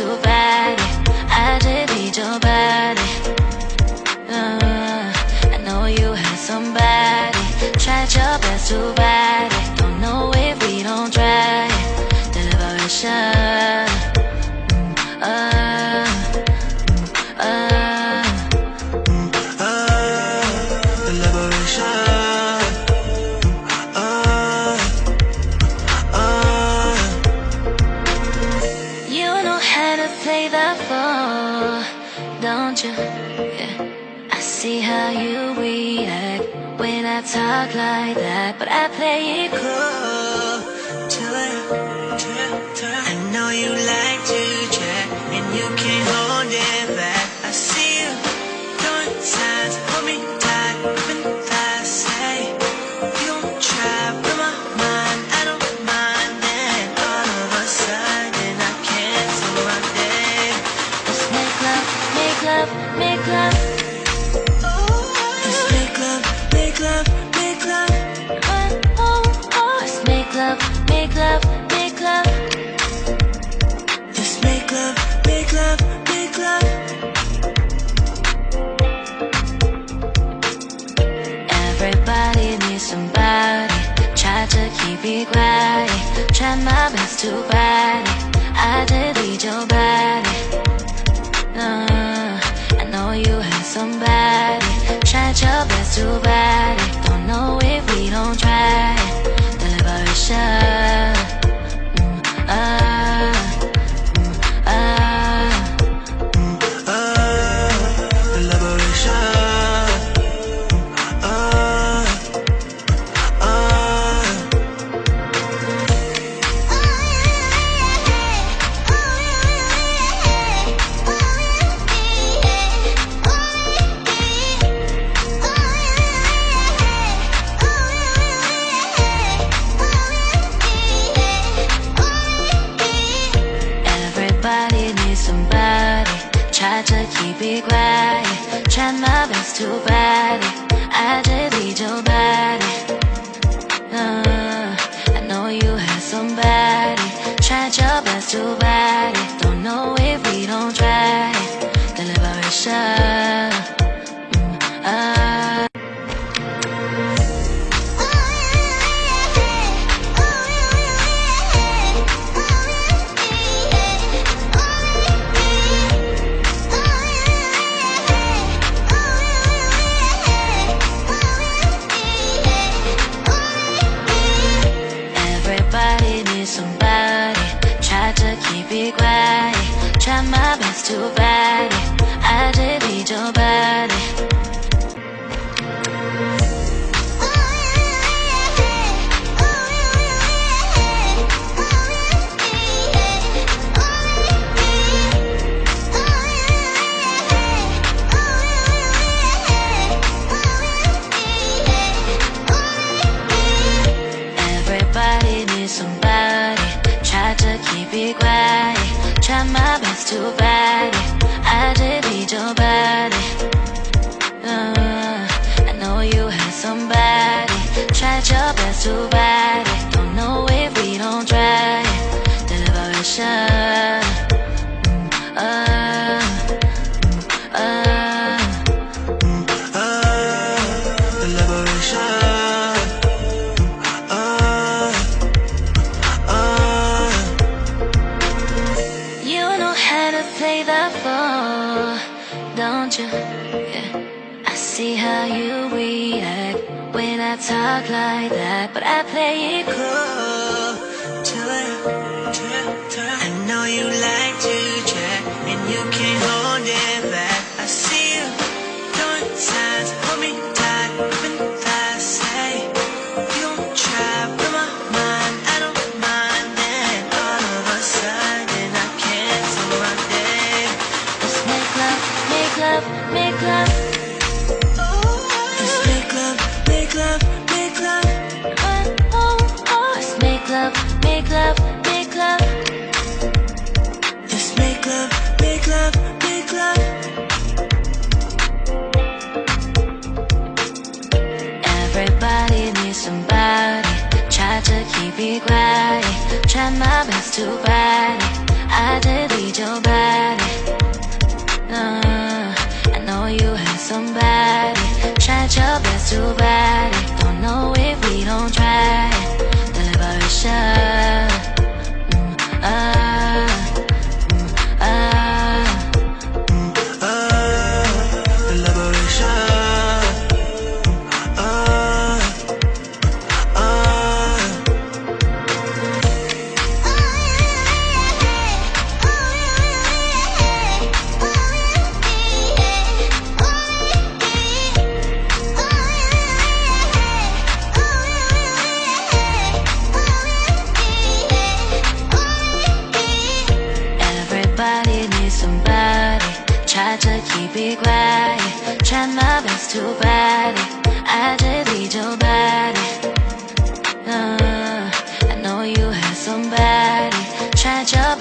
to fight it. I just need your body. I know you had somebody, tried your best to fight it. Don't know if we don't try it. The liberation. The liberation. You know how to play the ball, don't you? Yeah. I see how you react when I talk like that, but I play it cool. I know you like to chat and you can't hold it back. I see you throwing signs, hold me tight, open thighs, say you don't try, blow my mind, I don't mind. Then all of a sudden I cancel my day. Let's make love, make love, make love. Let's make love, make love, make love. Let's make love, make love, make love. Let's make love, make love, make love. Everybody needs somebody, try to keep it quiet, try my best to fight it. I just need your body. I know you had somebody, tried your best to fight it. Don't know if we don't try it. The liberation. The liberation. Everybody needs somebody, try to keep it quiet, try my best to fight it. I just need your body. I know you had somebody, tried your best to fight it. Don't know if we don't try it. The liberation. Everybody needs somebody, try to keep it quiet, try my best to fight it. I just need your body. Everybody needs somebody, try to keep it quiet, try my best to fight it. I just need your body. I know you had somebody, tried your best to fight it. Don't know if we don't try it. The liberation. The liberation. You know how to play the ball, don't you? Yeah. I see how you react when I talk like that, but I play it cool. I know you like to chat and you can't hold it back. I see you throwing signs, hold me tight, open thighs, say you don't try, blow my mind, I don't mind. Then all of a sudden I cancel my day. Let's make love, make love, make love. Let's make love, make love, make love. Let's make love, make love, make love. Let's make love, make love, make love. Everybody needs somebody, try to keep it quiet, try my best to fight it. I delete your body. I know you had somebody. Tried your best to bite it. Don't know if we don't try it. Deliberation. Everybody needs somebody. Try to keep it quiet. Try my best to bite it. I delete your body. I know you had somebody. Tried your